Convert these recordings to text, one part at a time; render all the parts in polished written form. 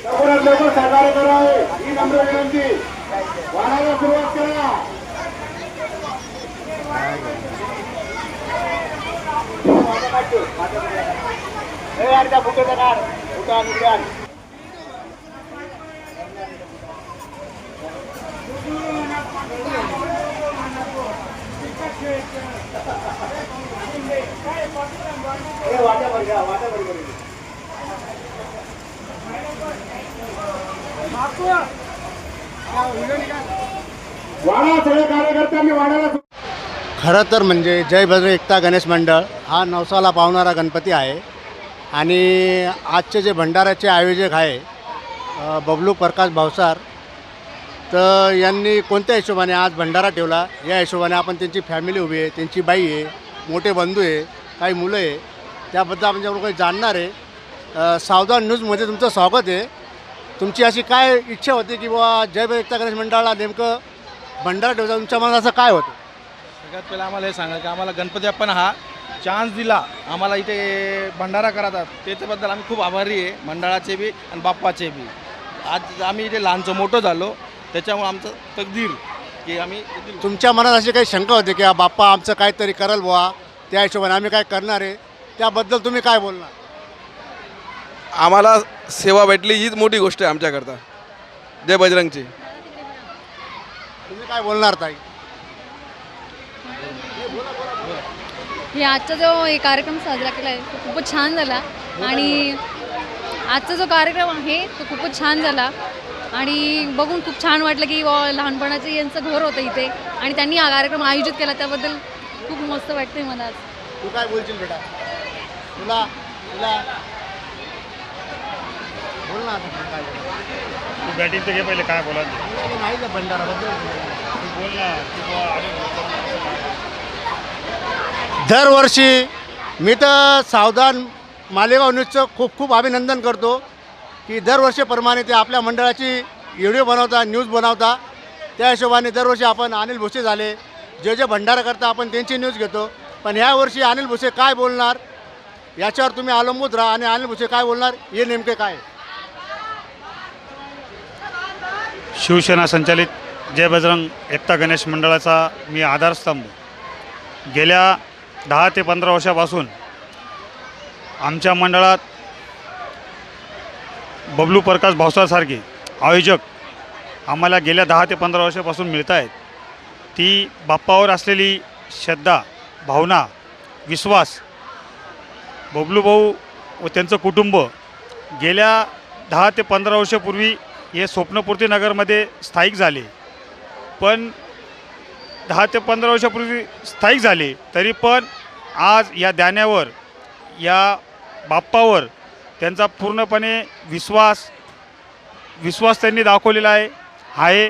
लवकरात लवकर सहकार्य करा ही नम्र विनंती. वाढायला सुरुवात करा. वाडा सगळे कार्यकर्त्यांनी वाढायला. खरं तर म्हणजे जय भद्र एकता गणेश मंडळ हा नवसाला पावणारा गणपती आहे. आणि आजचे जे भंडाऱ्याचे आयोजक आहे बबलू प्रकाश भावसार, तर यांनी कोणत्या हिशोबाने आज भंडारा ठेवला या हिशोबाने आपण त्यांची फॅमिली उभी आहे, त्यांची बाई आहे, मोठे बंधू आहे, काही मुलं आहे, त्याबद्दल आपण ज्यावर काही जाणणार आहे. सावधान न्यूजमध्ये तुमचं स्वागत आहे. तुमची अशी काय इच्छा होती की बाबा जय भद्र एकता गणेश मंडळाला नेमकं भंडारा ठेवता, तुमच्या मनात असं काय होतं? सगळ्यात पहिलं आम्हाला हे सांगा की आम्हाला गणपती बाप्पानं हा चान्स दिला आम्हाला इथे भंडारा करतात, त्याच्याबद्दल आम्ही खूप आभारी आहे, मंडळाचे बी आणि बाप्पाचे बी. आज आम्ही इथे लहानचं मोठं झालो, त्याच्यामुळे आमचं तकदीर की आम्ही. तुमच्या मनात अशी काही शंका होती की बाप्पा आमचं काहीतरी करल बुवा, त्या हिशोबाने आम्ही काय करणार आहे, त्याबद्दल तुम्ही काय बोलणार? आम्हाला सेवा भेटली हीच मोठी गोष्ट आहे आमच्याकरता. जय बजरंगची. तुम्ही काय बोलणार ताई? हे आजचा जो कार्यक्रम साजरा केला आहे तो खूपच छान झाला. आणि आजचा जो कार्यक्रम आहे तो खूपच छान झाला आणि बघून खूप छान वाटलं की लहानपणाचं यांचं घर होतं इथे आणि त्यांनी हा कार्यक्रम आयोजित केला, त्याबद्दल खूप मस्त वाटते मला आज. तू काय बोलशील बेटा? तुला तुला बोल ना काय तू बॅटिंग तर घे पहिले, काय बोलायचं नाही का भंडाराबद्दल तू बोल ना. दरवर्षी मी तर सावधान मालेगाव न्यूजचं खूप खूप अभिनंदन करतो की दरवर्षीप्रमाणे ते आपल्या मंडळाची व्हिडिओ बनवता, न्यूज बनवता. त्या हिशोबाने दरवर्षी आपण अनिल भुसे झाले, जे जे भंडारा करता आपण त्यांची न्यूज घेतो. पण यावर्षी अनिल भुसे काय बोलणार याच्यावर तुम्ही अवलंबून राहा. आणि अनिल भुसे काय बोलणार हे नेमके काय? शिवसेना संचालित जय बजरंग एकता गणेश मंडळाचा मी आधारस्तंभ. गेल्या 10 ते 15 वर्षापासून आमच्या मंडळात बबलू प्रकाश भावसारसारखे आयोजक आम्हाला गेल्या 10 ते 15 वर्षापासून मिळत आहेत. ती बाप्पावर असलेली श्रद्धा, भावना, विश्वास, बबलू भाऊ व त्यांचं कुटुंब गेल्या 10 ते 15 वर्षापूर्वी हे स्वप्नपूर्ती नगरमध्ये स्थायिक झाले. पण 10 ते 15 वर्षापूर्वी स्थायिक झाले तरी पण आज या ध्यानावर, या बाप्पावर त्यांचा पूर्णपणे विश्वास त्यांनी दाखवलेला आहे.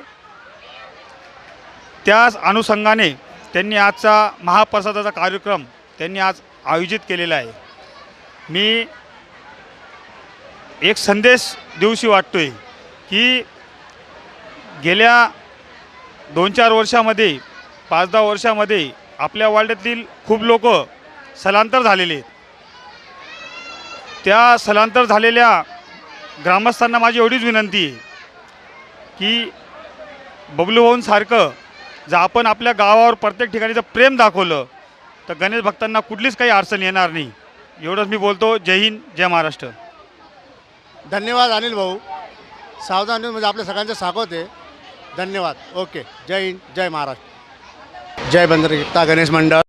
त्याच अनुषंगाने त्यांनी आजचा महाप्रसादाचा कार्यक्रम त्यांनी आज आयोजित केलेला आहे. मी एक संदेश देऊशी वाटतो आहे की गेल्या 2-4 वर्षामध्ये, 5-10 वर्षामध्ये आपल्या वाड्यातील खूप लोक स्थलांतर झालेले आहेत. त्या स्थलांतर झालेल्या ग्रामस्थांना माझी एवढीच विनंती आहे की बबलू भाऊंसारखं जर आपण आपल्या गावावर प्रत्येक ठिकाणी जर प्रेम दाखवलं तर गणेश भक्तांना कुठलीच काही अडचण येणार नाही. एवढंच मी बोलतो. जय हिंद, जय महाराष्ट्र. धन्यवाद अनिल भाऊ. सावधान न्यूजमध्ये आपल्या सगळ्यांचं स्वागत आहे. धन्यवाद. ओके. जय हिंद, जय महाराष्ट्र. जय बंदर एकता गणेश मंडळ.